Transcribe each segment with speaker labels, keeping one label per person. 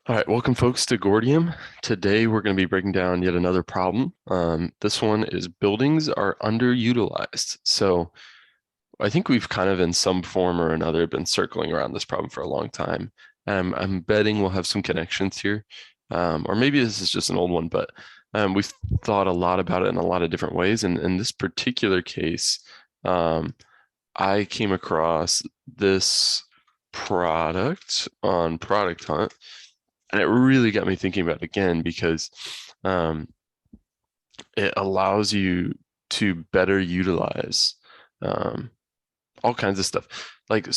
Speaker 1: All right, welcome folks to Gordium. Today we're going to be breaking down yet another problem. This one is buildings are underutilized. So I think we've kind of in some form or another been circling around this problem for a long time. I'm betting we'll have some connections here. Or maybe this is just an old one, but we've thought a lot about it in a lot of different ways. And in this particular case, um, I came across this product on Product Hunt, and it really got me thinking about it again because um, it allows you to better utilize um, all kinds of stuff. Like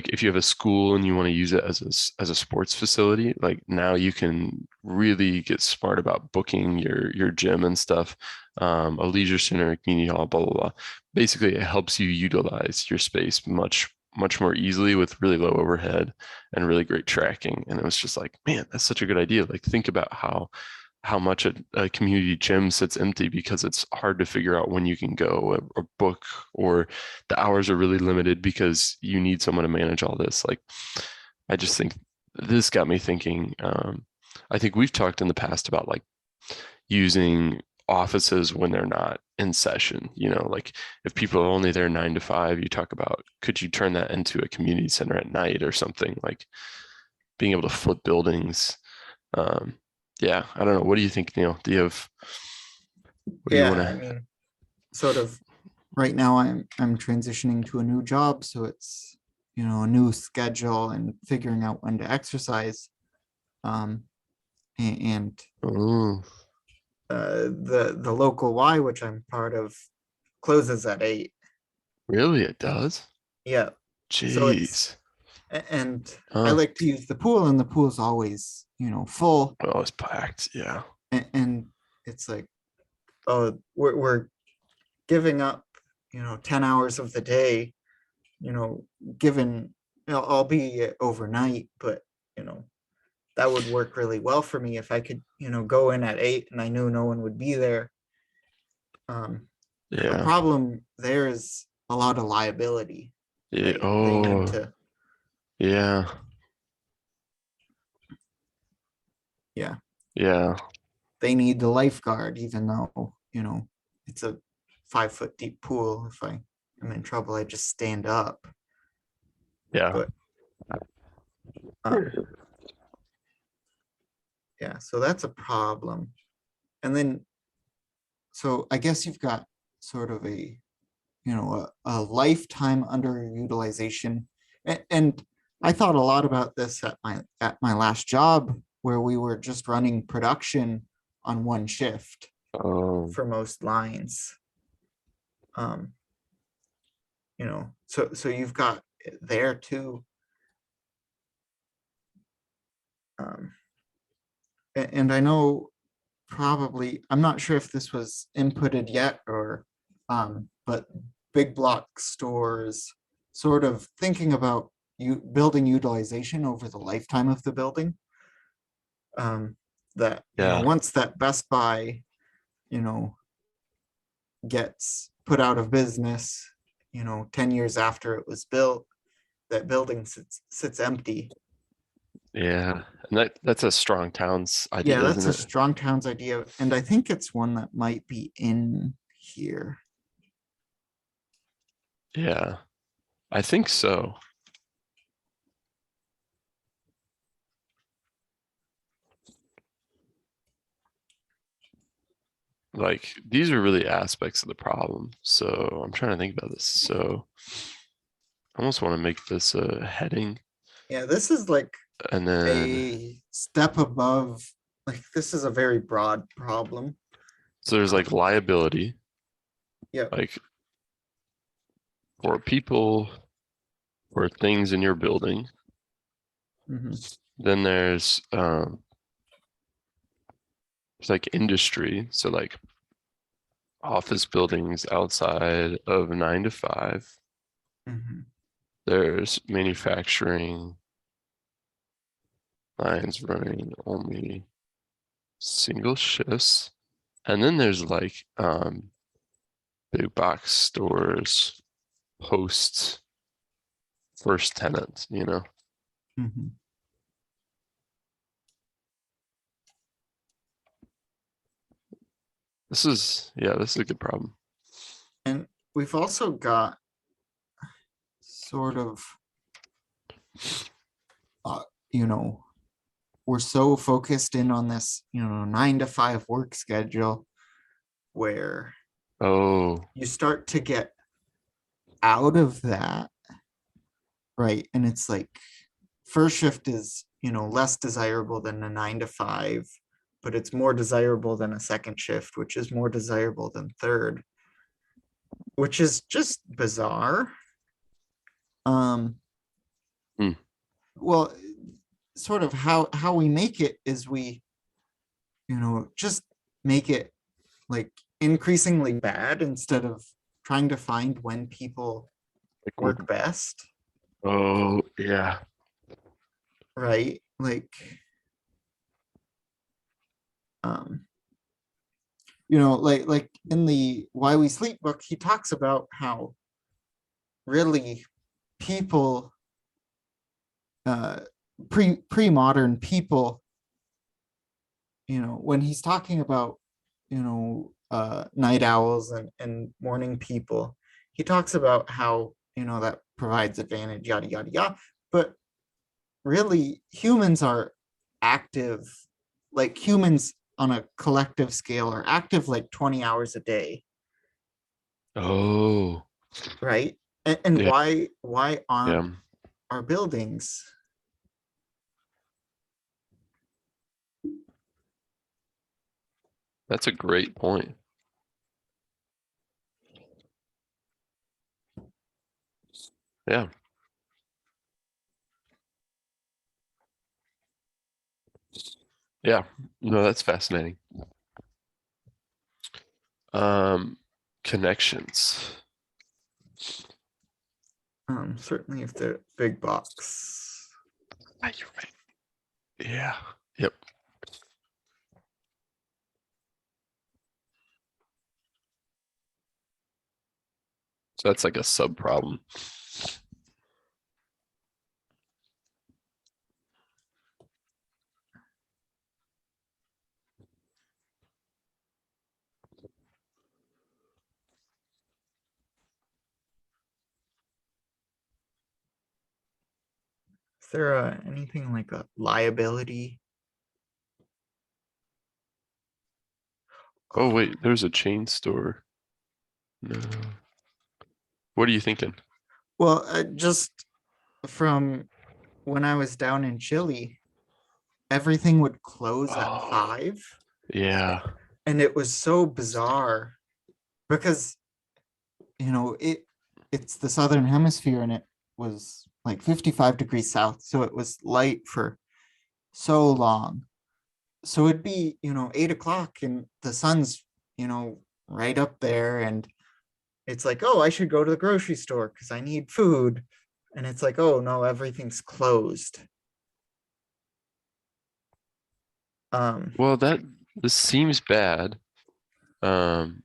Speaker 1: if you have a school and you want to use it as a sports facility, like now you can really get smart about booking your gym and stuff, a leisure center, a community hall, blah blah blah. Basically, it helps you utilize your space much more easily with really low overhead and really great tracking. And it was just like, man, that's such a good idea. Like think about how much a community gym sits empty because it's hard to figure out when you can go or book, or the hours are really limited because you need someone to manage all this. Like, I just think this got me thinking. I think we've talked in the past about like using offices when they're not in session. Like if people are only there 9 to 5, you talk about could you turn that into a community center at night or something, like being able to flip buildings. Um, yeah, I don't know. What do you think, Neil? What do you want
Speaker 2: Yeah, I
Speaker 1: to?
Speaker 2: mean, sort of right now I'm transitioning to a new job, so it's a new schedule and figuring out when to exercise. Um, and
Speaker 1: Oh,
Speaker 2: the local Y, which I'm part of, closes at 8.
Speaker 1: really? It does?
Speaker 2: Yeah, so
Speaker 1: Jeez.
Speaker 2: and I
Speaker 1: Huh.
Speaker 2: like to use the pool, and the pool's always full,
Speaker 1: Oh, it's packed. Yeah.
Speaker 2: and it's like, oh, we're giving up 10 hours of the day, you know, given albeit overnight, but you know, that would work really well for me if I could, go in at 8 and I knew no one would be there. Um, the
Speaker 1: Yeah.
Speaker 2: problem there is a lot of liability.
Speaker 1: Yeah.
Speaker 2: They need
Speaker 1: Oh,
Speaker 2: to,
Speaker 1: yeah.
Speaker 2: yeah,
Speaker 1: Yeah.
Speaker 2: they need the lifeguard, even though, it's a 5 foot deep pool. If I am in trouble, I just stand up.
Speaker 1: Yeah.
Speaker 2: But um, yeah, so that's a problem. And then, so I guess you've got sort of a lifetime underutilization. And I thought a lot about this at my last job, where we were just running production on one shift
Speaker 1: Oh,
Speaker 2: for most lines. um so you've got it there too. um and I know, probably, I'm not sure if this was inputted yet, or but big block stores sort of thinking about building utilization over the lifetime of the building. That
Speaker 1: yeah.
Speaker 2: once that Best Buy you know gets put out of business, 10 years after it was built, that building sits empty.
Speaker 1: Yeah. And that's a strong towns
Speaker 2: Yeah,
Speaker 1: idea,
Speaker 2: that's
Speaker 1: isn't
Speaker 2: a
Speaker 1: it?
Speaker 2: strong towns idea, and I think it's one that might be in here.
Speaker 1: Yeah. I think so. Like these are really aspects of the problem. So I'm trying to think about this. So I almost want to make this a heading,
Speaker 2: Yeah, this is like
Speaker 1: and then
Speaker 2: a step above. Like, this is a very broad problem.
Speaker 1: so there's like
Speaker 2: um
Speaker 1: liability,
Speaker 2: yeah.
Speaker 1: like for people or things in your building.
Speaker 2: Hmm.
Speaker 1: Then there's like industry, so like office buildings outside of 9 to 5.
Speaker 2: Hmm.
Speaker 1: There's manufacturing lines running only single shifts. And then there's like big box stores post first tenant.
Speaker 2: Hmm.
Speaker 1: this is a good problem.
Speaker 2: And we've also got sort of, uh, you know, we're so focused in on this, 9 to 5 work schedule where
Speaker 1: Oh,
Speaker 2: you start to get out of that, right? And it's like first shift is, less desirable than a 9 to 5, but it's more desirable than a second shift, which is more desirable than third, which is just bizarre. Um,
Speaker 1: hmm.
Speaker 2: well, sort of how we make it is we, just make it like increasingly bad instead of trying to find when people
Speaker 1: Like
Speaker 2: work best,
Speaker 1: oh yeah.
Speaker 2: right? Um, like in the Why We Sleep book, he talks about how really people, uh, pre-modern people, when he's talking about, night owls and morning people, he talks about how, that provides advantage, yada, yada, yada. But really, humans are active, like humans on a collective scale are active like 20 hours a day,
Speaker 1: Oh,
Speaker 2: right? And
Speaker 1: yeah,
Speaker 2: why aren't
Speaker 1: yeah.
Speaker 2: our buildings?
Speaker 1: That's a great point. Yeah, yeah. No, that's fascinating. Um, Connections.
Speaker 2: Certainly if they're big box.
Speaker 1: Ah, you're right. Yeah. Yep. So that's like a sub problem.
Speaker 2: Is there anything like a liability?
Speaker 1: Oh wait, there's a chain store. No. What are you thinking?
Speaker 2: Well, just from when I was down in Chile, everything would close at
Speaker 1: Oh,
Speaker 2: 5.
Speaker 1: yeah.
Speaker 2: And it was so bizarre because, it's the southern hemisphere and it was like 55 degrees south. So it was light for so long. So it'd be, 8 o'clock and the sun's, right up there. And it's like, oh, I should go to the grocery store because I need food. And it's like, oh no, everything's closed. Um,
Speaker 1: Well, this seems bad. Um,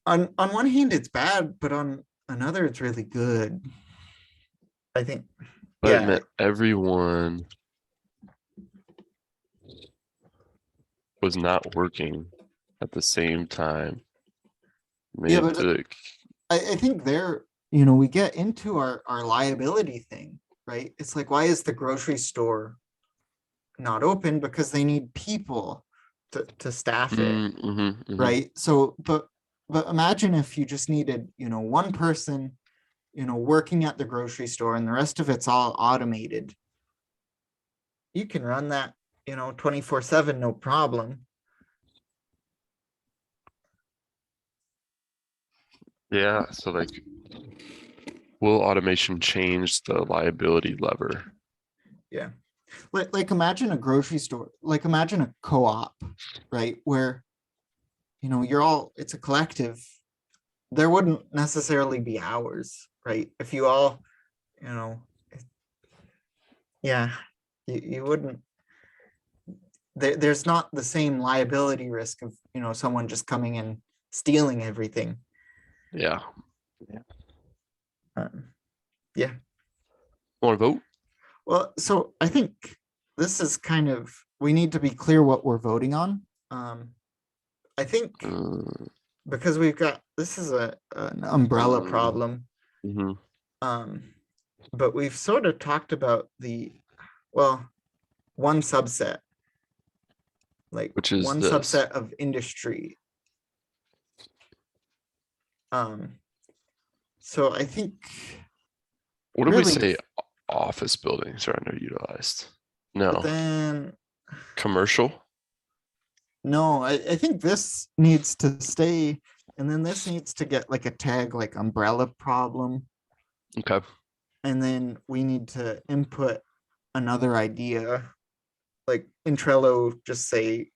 Speaker 2: on one hand, it's bad, but on another, it's really good. I think,
Speaker 1: but it
Speaker 2: yeah,
Speaker 1: meant everyone was not working at the same time.
Speaker 2: yeah,
Speaker 1: Made
Speaker 2: but
Speaker 1: the
Speaker 2: I think there, we get into our liability thing, right? It's like, why is the grocery store not open? Because they need people to staff it,
Speaker 1: mm-hmm.
Speaker 2: right? So, but imagine if you just needed, one person, working at the grocery store and the rest of it's all automated. You can run that, 24/7, no problem.
Speaker 1: Yeah, so like, will automation change the liability lever?
Speaker 2: Yeah. Like imagine a grocery store, like imagine a co-op, right? Where, you're all, it's a collective. There wouldn't necessarily be hours, right? If you all, you know, yeah, you wouldn't, there's not the same liability risk of, someone just coming and stealing everything.
Speaker 1: Yeah.
Speaker 2: Um, yeah.
Speaker 1: Want to vote?
Speaker 2: Well, so I think this is kind of, we need to be clear what we're voting on. I think
Speaker 1: Uh,
Speaker 2: because we've got this is an umbrella problem.
Speaker 1: mhm.
Speaker 2: Um, but we've sort of talked about well, one subset, like
Speaker 1: Which is
Speaker 2: one
Speaker 1: this.
Speaker 2: subset of industry. Um, so I think
Speaker 1: What do we
Speaker 2: really,
Speaker 1: say office buildings are underutilized?
Speaker 2: but
Speaker 1: No.
Speaker 2: then
Speaker 1: Commercial?
Speaker 2: no, I think this needs to stay, and then this needs to get like a tag like umbrella problem,
Speaker 1: Okay.
Speaker 2: and then we need to input another idea like in Trello, just say,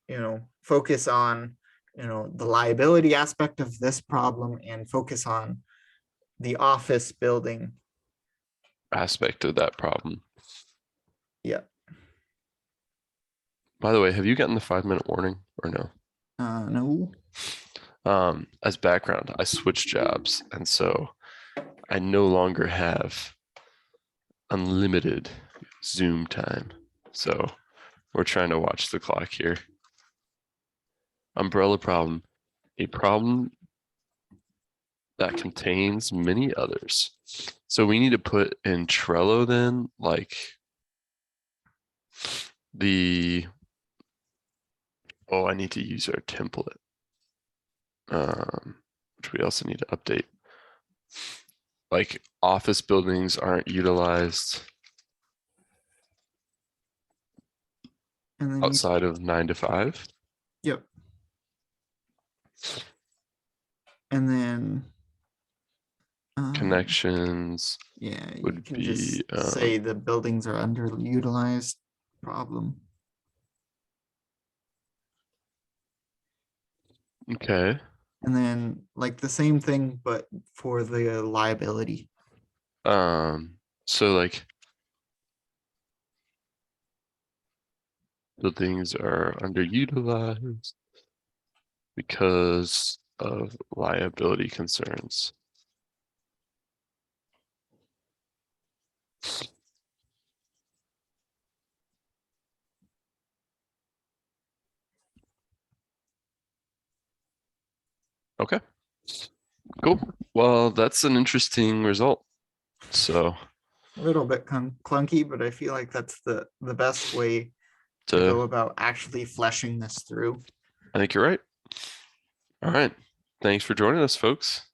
Speaker 2: focus on, the liability aspect of this problem and focus on the office building.
Speaker 1: Aspect of that problem.
Speaker 2: Yeah.
Speaker 1: By the way, have you gotten the 5-minute warning or no?
Speaker 2: No.
Speaker 1: As background, I switched jobs, and so I no longer have unlimited Zoom time. So we're trying to watch the clock here. Umbrella problem, a problem that contains many others. So we need to put in Trello then, like the, oh, I need to use our template, which we also need to update. Like office buildings aren't utilized
Speaker 2: And then
Speaker 1: outside of 9 to 5.
Speaker 2: yep. And then, um,
Speaker 1: Connections
Speaker 2: yeah, you
Speaker 1: would
Speaker 2: can
Speaker 1: be,
Speaker 2: just say the buildings are underutilized problem.
Speaker 1: okay.
Speaker 2: And then like the same thing, but for the liability.
Speaker 1: So like buildings are underutilized because of liability concerns. Okay, cool. Well, that's an interesting result. So
Speaker 2: A little bit clunky, but I feel like that's the best way to
Speaker 1: to,
Speaker 2: go about actually fleshing this through.
Speaker 1: I think you're right. All right. Thanks for joining us, folks.